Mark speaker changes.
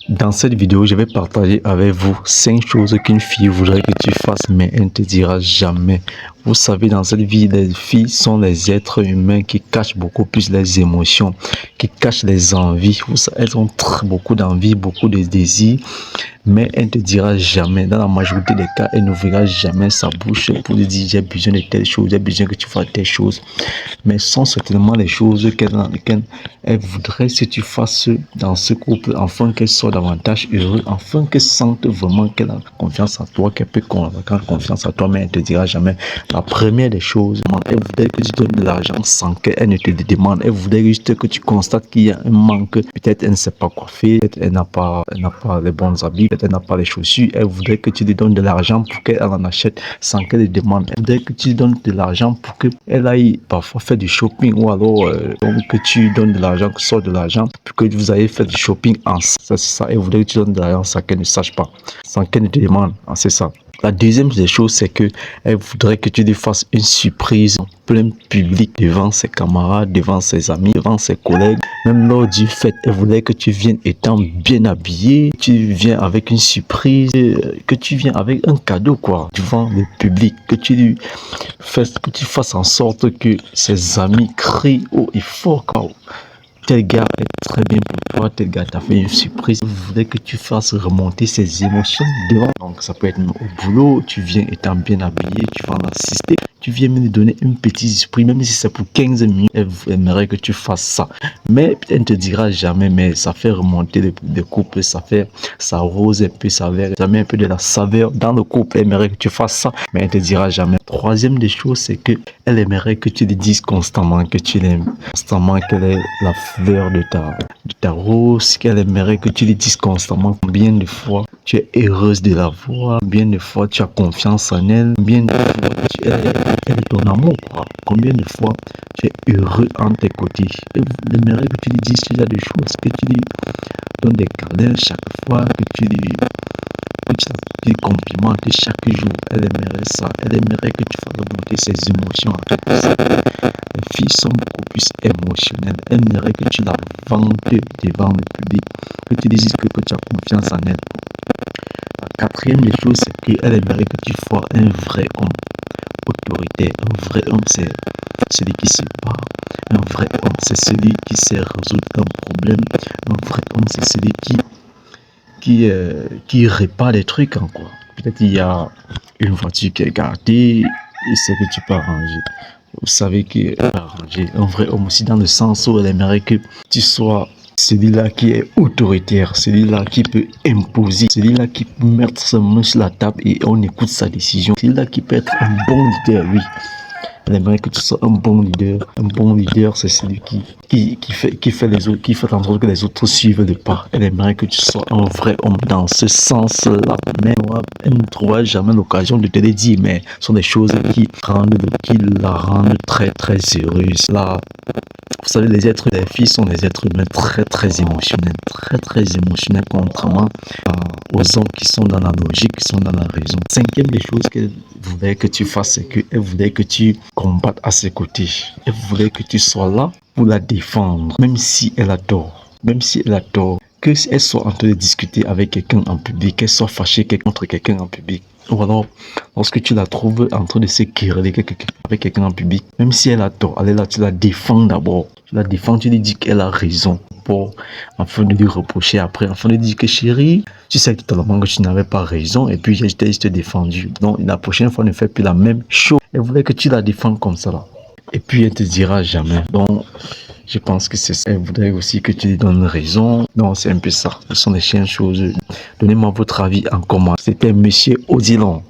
Speaker 1: Dans cette vidéo, je vais partager avec vous 5 choses qu'une fille voudrait que tu fasses, mais elle ne te dira jamais. Vous savez, dans cette vie, les filles sont les êtres humains qui cachent beaucoup plus les émotions, qui cachent les envies. Elles ont beaucoup d'envie, beaucoup de désirs, mais elle ne te dira jamais. Dans la majorité des cas, elle n'ouvrira jamais sa bouche pour lui dire j'ai besoin de telle chose, j'ai besoin que tu fasses telle chose. Mais ce sont certainement les choses dans lesquelles elle voudrait que tu fasses dans ce couple, afin qu'elle soit davantage heureuse, afin qu'elle sente vraiment qu'elle a confiance en toi, qu'elle peut avoir confiance en toi, mais elle ne te dira jamais. La première des choses, elle voudrait que tu donnes de l'argent sans qu'elle ne te le demande. Elle voudrait juste que tu constates qu'il y a un manque. Peut-être elle ne sait pas quoi faire, peut-être elle n'a pas les bons habits, peut-être elle n'a pas les chaussures. Elle voudrait que tu lui donnes de l'argent pour qu'elle en achète sans qu'elle le demande. Elle voudrait que tu lui donnes de l'argent pour qu'elle aille parfois faire du shopping, ou alors que tu donnes de l'argent, que ce soit de l'argent pour que vous ayez fait du shopping ensemble. Ça, c'est ça. Elle voudrait que tu donnes de l'argent sans qu'elle ne sache pas, sans qu'elle ne te demande. C'est ça. La deuxième des choses, c'est que elle voudrait que tu lui fasses une surprise en plein public, devant ses camarades, devant ses amis, devant ses collègues. Même lors du fête, elle voudrait que tu viennes étant bien habillé, tu viens avec une surprise, que tu viens avec un cadeau, quoi, devant le public, que tu fasses en sorte que ses amis crient haut et fort, quoi. Tel gars est très bien pour toi, tel gars t'a fait une surprise. Vous voulez que tu fasses remonter ses émotions devant. Donc ça peut être au boulot, tu viens étant bien habillé, tu vas l'assister. Tu viens me donner un petit esprit, même si c'est pour 15 minutes, elle aimerait que tu fasses ça. Mais elle ne te dira jamais, mais ça fait remonter le couple, ça rose un peu, ça met un peu de la saveur dans le couple. Elle aimerait que tu fasses ça, mais elle ne te dira jamais. Troisième des choses, c'est que elle aimerait que tu lui dises constamment que tu l'aimes, constamment qu'elle est la fleur de ta rose, qu'elle aimerait que tu lui dises constamment combien de fois tu es heureuse de la voir, combien de fois tu as confiance en elle, combien de fois elle est ton amour, quoi. Combien de fois tu es heureux en tes côtés. Elle aimerait que tu lui dises ce genre de choses, que tu lui donnes des câlins chaque fois, que tu lui complimentes chaque jour. Elle aimerait ça. Elle aimerait que tu fasses remonter ses émotions en quelque sorte. Les filles sont beaucoup plus émotionnelles. Elle aimerait que tu la vantes devant le public, que tu dises que tu as confiance en elle. La quatrième des choses, c'est qu'elle aimerait que tu sois un vrai homme autoritaire. Un vrai homme, c'est celui qui se bat. Un vrai homme, c'est celui qui sait résoudre un problème. Un vrai homme, c'est celui qui répare les trucs, hein, quoi. Peut-être il y a une voiture qui est gardée, et c'est que tu peux arranger. Vous savez qu'il est arrangé. Un vrai homme aussi, dans le sens où elle aimerait que tu sois celui-là qui est autoritaire, celui-là qui peut imposer, celui-là qui peut mettre sa main sur la table et on écoute sa décision, celui-là qui peut être un bon leader, oui. Elle aimerait que tu sois un bon leader. Un bon leader, c'est celui qui fait en sorte que les autres suivent le pas. Elle aimerait que tu sois un vrai homme dans ce sens-là. Mais elle ne trouvera jamais l'occasion de te le dire, mais ce sont des choses qui la rendent très très heureuse. Là, vous savez, les filles sont des êtres humains très très émotionnels. Très très émotionnels, contrairement aux hommes qui sont dans la logique, qui sont dans la raison. Cinquième des choses qu'elle voulait que tu fasses, c'est qu'elle voulait que tu combattes à ses côtés. Elle voulait que tu sois là pour la défendre, même si elle a tort. Même si elle a tort. Qu'elle soit en train de discuter avec quelqu'un en public, qu'elle soit fâchée contre quelqu'un en public. Ou alors, lorsque tu la trouves en train de se quereller avec quelqu'un en public, même si elle a tort, elle est là, tu la défends d'abord. Tu la défends, tu lui dis qu'elle a raison. Afin de lui reprocher après, afin de dire que chérie, tu sais totalement que tu n'avais pas raison et puis je t'ai juste défendu. Donc la prochaine fois, ne fais plus la même chose. Elle voulait que tu la défendes comme ça là. Et puis elle te dira jamais. Donc je pense que c'est ça. Elle voudrait aussi que tu lui donnes raison. Donc c'est un peu ça. Ce sont des chiens choses. Donnez-moi votre avis en commentaire. C'était Monsieur Odilon.